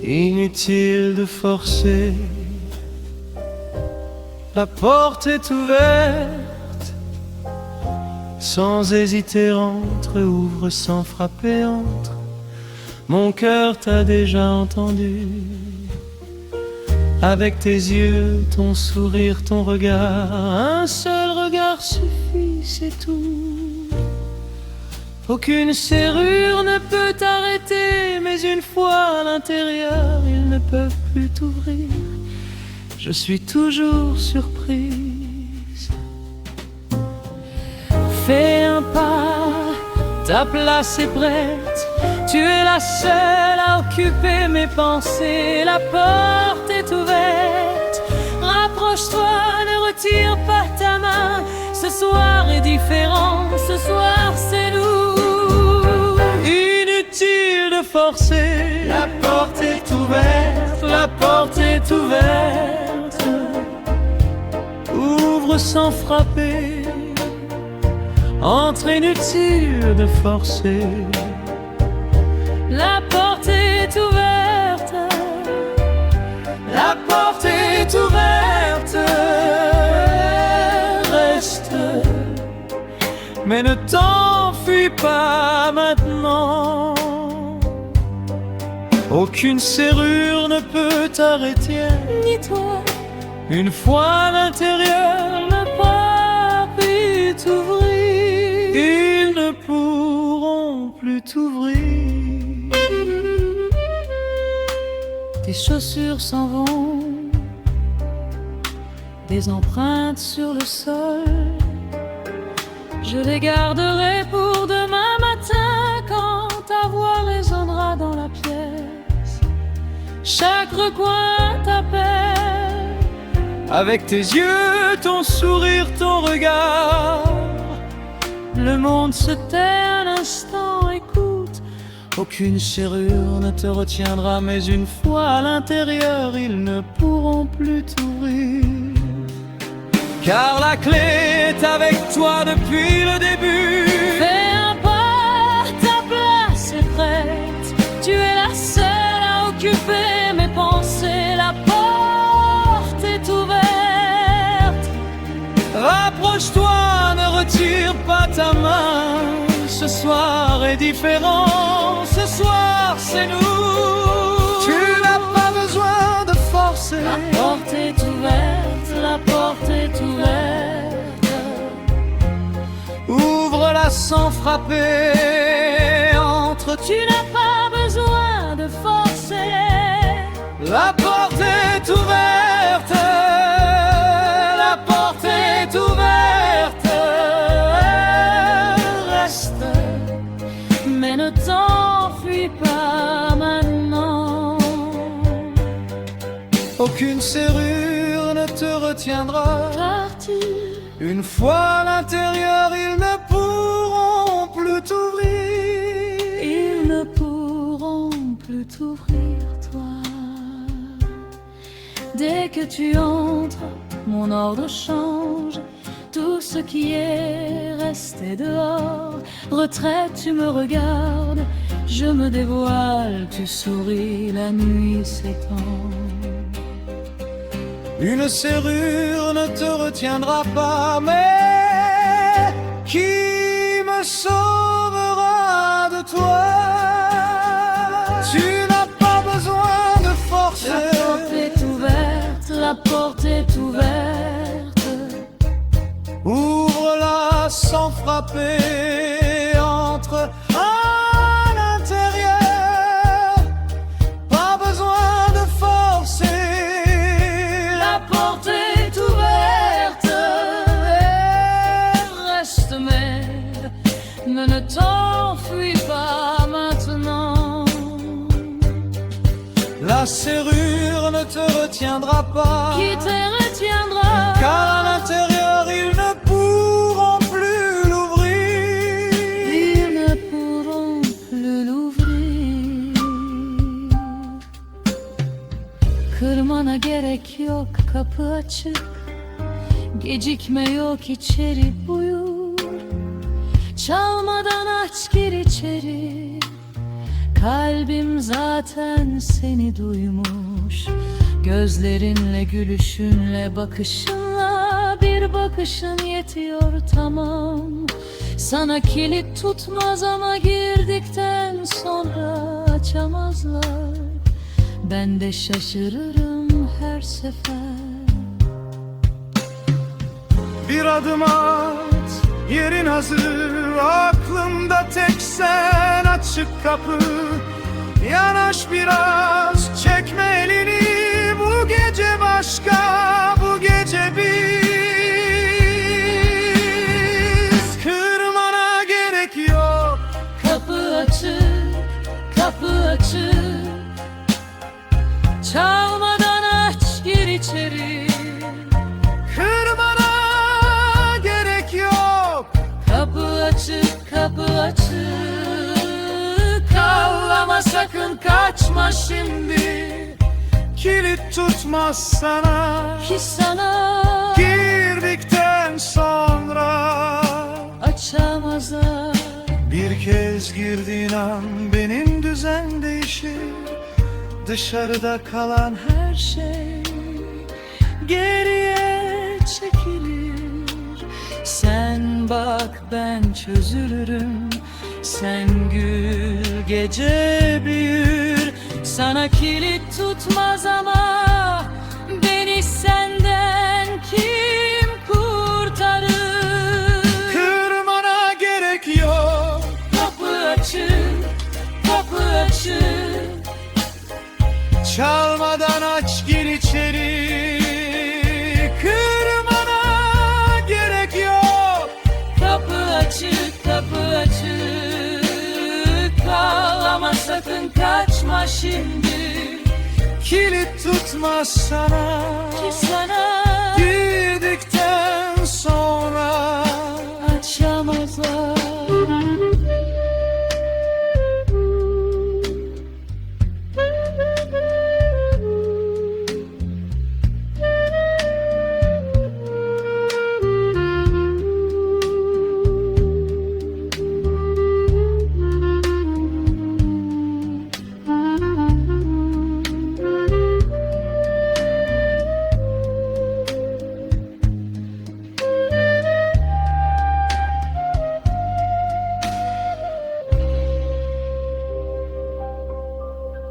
Inutile de forcer, la porte est ouverte. Sans hésiter entre, ouvre sans frapper, entre. Mon cœur t'a déjà entendu. Avec tes yeux, ton sourire, ton regard, un seul regard suffit, c'est tout. Aucune serrure ne peut t'arrêter, mais une fois à l'intérieur, ils ne peuvent plus t'ouvrir. Je suis toujours surprise. Fais un pas, ta place est prête. Tu es la seule à occuper mes pensées. La porte est ouverte. Rapproche-toi, ne retire pas ta main. Ce soir est différent, ce soir c'est nous. Inutile de forcer, la porte est ouverte, la porte est ouverte. Ouvre sans frapper, entre, inutile de forcer. La porte est ouverte, la porte est ouverte. Reste, mais ne t'enfuis pas maintenant. Aucune serrure ne peut t'arrêter, Ni toi, une fois à l'intérieur, la porte peut t'ouvrir. ils ne pourront plus t'ouvrir. Tes chaussures s'en vont, des empreintes sur le sol. Je les garderai pour demain matin, quand ta voix résonnera dans la pièce. Chaque recoin t'appelle. Avec tes yeux, ton sourire, ton regard, Le monde se tait un instant, écoute. aucune serrure ne te retiendra, mais une fois à l'intérieur, ils ne pourront plus t'ouvrir. Car la clé est avec toi depuis le début. Fais un pas, ta place est prête. Tu es la seule à occuper mes pensées. La porte est ouverte. Rapproche-toi, ne retire pas ta main. Ce soir est différent, ce soir c'est nous. Tu n'as pas besoin de forcer. La porte est ouverte, la porte est ouverte. Ouvre-la sans frapper, entre. Tu n'as pas besoin de forcer. La porte est ouverte, la porte est ouverte. Reste, mais ne t'enfuis pas maintenant. Aucune serrure ne te retiendra. Partir, Une fois à l'intérieur, ils ne pourront plus t'ouvrir. ils ne pourront plus t'ouvrir, toi. Dès que tu entres, mon ordre change. Tout ce qui est resté dehors. Retraite, tu me regardes, je me dévoile, tu souris, la nuit s'étend. Une serrure ne te retiendra pas, mais qui me sauvera de toi? Tu n'as pas besoin de forcer. La porte est ouverte, la porte est ouverte. Ouvre-la sans frapper, entre à l'intérieur. Pas besoin de forcer. La porte est ouverte. Reste, mais ne t'enfuis pas maintenant. La serrure ne te retiendra pas, Qui te retiendra? car à l'intérieur ils ne pourront plus l'ouvrir. Ils ne pourront plus l'ouvrir. Kırmana gerek yok, kapı açık. Gecikme yok, içeri buyur. Çalmadan aç, gir içeri. Kalbim zaten seni duymuş. Gözlerinle, gülüşünle, bakışınla, bir bakışın yetiyor tamam. Sana kilit tutmaz ama girdikten sonra açamazlar. Ben de şaşırırım her sefer. Bir adım at, yerin hazır. Aklımda tek sen, açık kapı. Yanaş biraz, çekme elini. Bu gece başka, bu gece biz. Kırmana gerek yok. Kapı açık, kapı açık. Çalmadan aç, gir içeri. Kırmana gerek yok. Kapı açık, kapı açık. Kal ama sakın kaçma şimdi. Kilit tutmaz sana. Ki sana Girdikten sonra açamazlar. bir kez girdiğin an benim düzen değişir. Dışarıda kalan her şey geriye çekilir. Sen bak, ben çözülürüm. Sen gül, gece büyür. Sana kilit tutmaz ama beni senden kim kurtarır? Kırmana gerek yok. Kapı açık, kapı açık. Çalmadan aç, gir içeri. Kırmana gerek yok. Kapı açık, kapı açık. Kal ama sakın kaçma şimdi. Kilit tutmaz sana. Ki sana